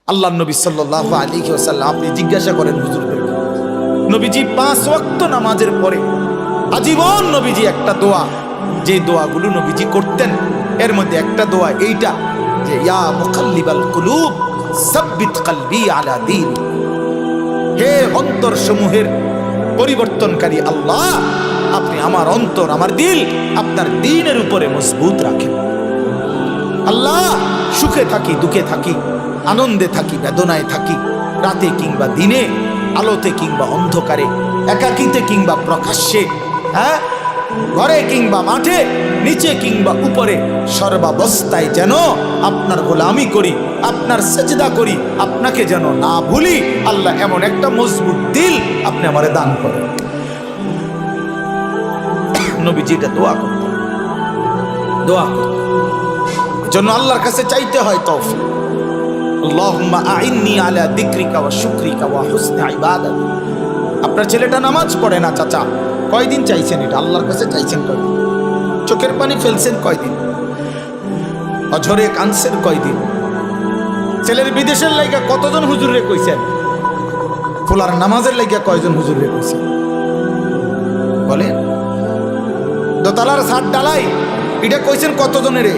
আল্লাহ নবী সাল্লাল্লাহু আলাইহি ওয়াসাল্লাম, আপনি জিজ্ঞাসা করেন হুজুরদেরকে, নবীজি 5 ওয়াক্ত নামাজের পরে আজীবন নবীজি একটা দোয়া, যে দোয়াগুলো নবীজি করতেন, এর মধ্যে একটা দোয়া এইটা যে ইয়া মুকাল্লিবাল কুলুব সাব্বিত কলবি আলা দীন, হে অন্তর সমূহের পরিবর্তনকারী আল্লাহ, আপনি আমার অন্তর, আমার দিল আপনার দ্বীনের উপরে মজবুত রাখেন। আল্লাহ, সুখে থাকি দুঃখে থাকি, আনন্দে থাকি বেদনায় থাকি, রাতে কিংবা দিনে, আলোতে কিংবা অন্ধকারে, একাকিতে কিংবা প্রকাশ্যে, হ্যাঁ, ঘরে কিংবা মাঠে, নিচে কিংবা উপরে, সর্বাবস্থায় যেন আপনার গোলামি করি, আপনার সেজদা করি, আপনাকে যেন না ভুলি। আল্লাহ, এমন একটা মজবুত দিল আপনি আমারে দান করেন। নবীজি এটা দোয়া করতেন, দোয়া করতেন। জন্য আল্লাহর কাছে চাইতে হয় তৌফিক। আল্লাহুম্মা আইন্নি আলা যিকরিকা ওয়া শুকরিকা ওয়া হুসনি ইবাদাতি। আপনার ছেলেটা নামাজ পড়ে না চাচা, কয়দিন চাইছেন এটা? আল্লাহর কাছে চাইছেন কয়দিন? চোখের পানি ফেলছেন কয়দিন? অঝরে কাঁদছেন কয়দিন? ছেলের বিদেশের লাইগা কতজন হুজুরে কইছেন? ফুলার নামাজের লাইগা কয়জন হুজুরে কইছেন? বলেন। দোতলার ছাদ ডালাই এটা কইছেন কতজনের?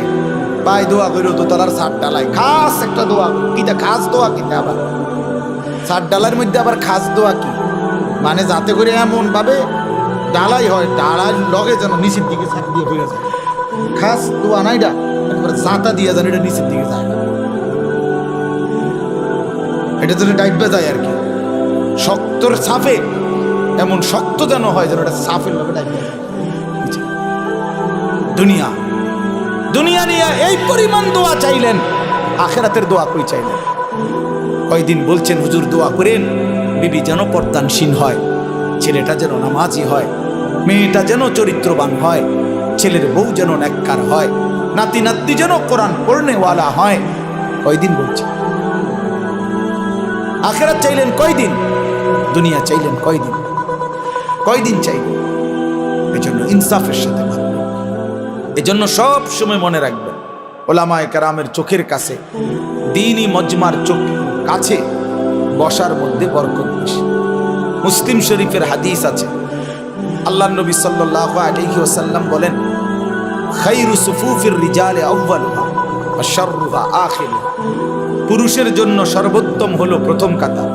ভাই দোয়া কইরো দোতলার ছাদ ডালাই, খাস একটা দোয়া। কিটা খাস দোয়া? কিটা আবার ছাদ ডালার মধ্যে আবার খাস দোয়া কি? মানে যাতে করে এমন ভাবে ডালাই হয়, ডালার লগে যেন নিচের দিকে ছাদ দিয়ে ফিরে যায়। খাস দোয়া না এটা, একবার জাঁতা দিয়ে যেন এটা নিচের দিকে যায় না, এটা যেন ডাইবে যায় আর কি। শক্তর সাফে এমন শক্ত যেন হয় যেন এটা সাফের লগে ডাইবে যায়। দুনিয়া দুনিয়া নিয়ে এই পরিমাণ দোয়া চাইলেন, আখেরাতের দোয়া কই চাইলেন? কয়দিন বলছেন হুজুর দোয়া করেন বিবি যেন পর্দানসীন হয়, ছেলেটা যেন নামাজি হয়, মেয়েটা যেন চরিত্রবান হয়, ছেলের বউ যেন নেককার হয়, নাতি নাতনি যেন কোরআন পড়নেওয়ালা হয়। কয়দিন বলছেন? আখেরাত চাইলেন কয়দিন? দুনিয়া চাইলেন কয়দিন? কয়দিন চাইলেন? এজন্য ইনসাফের সাথে ভাববেন। এজন্য সব সময় মনে রাখবেন, ওলামায়ে কেরামের চোখের কাছে, দ্বীনি মজমার চোখ কাছে বসার মধ্যে বরকত বেশি। মুসলিম শরীফের হাদিস আছে, আল্লাহর নবী সাল্লাল্লাহু আলাইহি ওয়াসাল্লাম বলেন, খায়রু সুফুফির রিজালি আউয়ালুহা ওয়া শাররুহা আখিরুহা। পুরুষের জন্য সর্বোত্তম হলো প্রথম কাতার,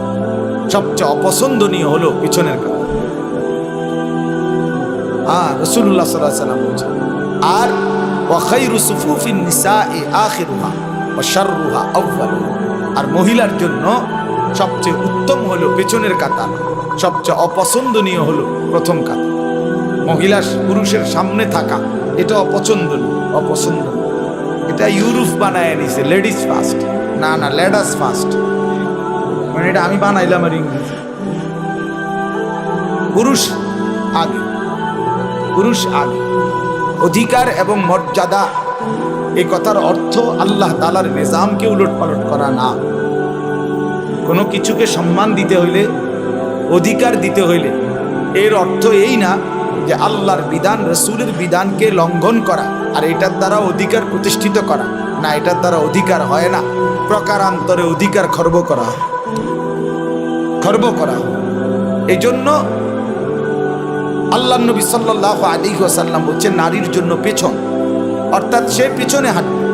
সবচেয়ে অপছন্দনীয় হলো পিছনের কাতার। রাসূলুল্লাহ সাল্লাল্লাহু আলাইহি ওয়াসাল্লাম বলেন, আর ওয়া খায়রু সুফুফিন নিসাই আখিরুহা ওয়া শাররুহা আউয়ালুহা। আর মহিলার জন্য সবচেয়ে উত্তম হলো পেছনের কাতার, সবচেয়ে অপছন্দনীয় হলো প্রথম কাতার। মহিলা পুরুষের সামনে থাকা এটা অপছন্দনীয়, অপছন্দনীয়। এটা ইউরোপ বানায় নিছে লেডিস ফার্স্ট, না না লেডাস ফার্স্ট, মানে এটা আমি বানাইলাম আর ইংরেজি। পুরুষ আগে, পুরুষ আগে। অধিকার এবং মর্যাদা, এই কথার অর্থ আল্লাহ তাআলার নিজামকে উলটপালট করা না। কোনো কিছুকে সম্মান দিতে হইলে, অধিকার দিতে হইলে এর অর্থ এই না যে আল্লাহর বিধান রাসূলের বিধানকে লঙ্ঘন করা আর এটার দ্বারা অধিকার প্রতিষ্ঠিত করা, না, এটার দ্বারা অধিকার হয় না। প্রকারান্তরে অধিকার খর্ব করা, খর্ব করা। এই জন্য আল্লাহর নবী সাল্লাল্লাহু আলাইহি ওয়াসাল্লাম বলছেন, নারীর জন্য পেছন, অর্থাৎ সে পিছনে হাঁটবে,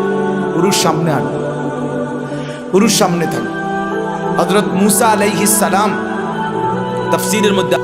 পুরুষ সামনে হাঁটবে, পুরুষ সামনে থাকবে। হযরত মূসা আলাইহিস সালাম তাফসীরের মধ্যে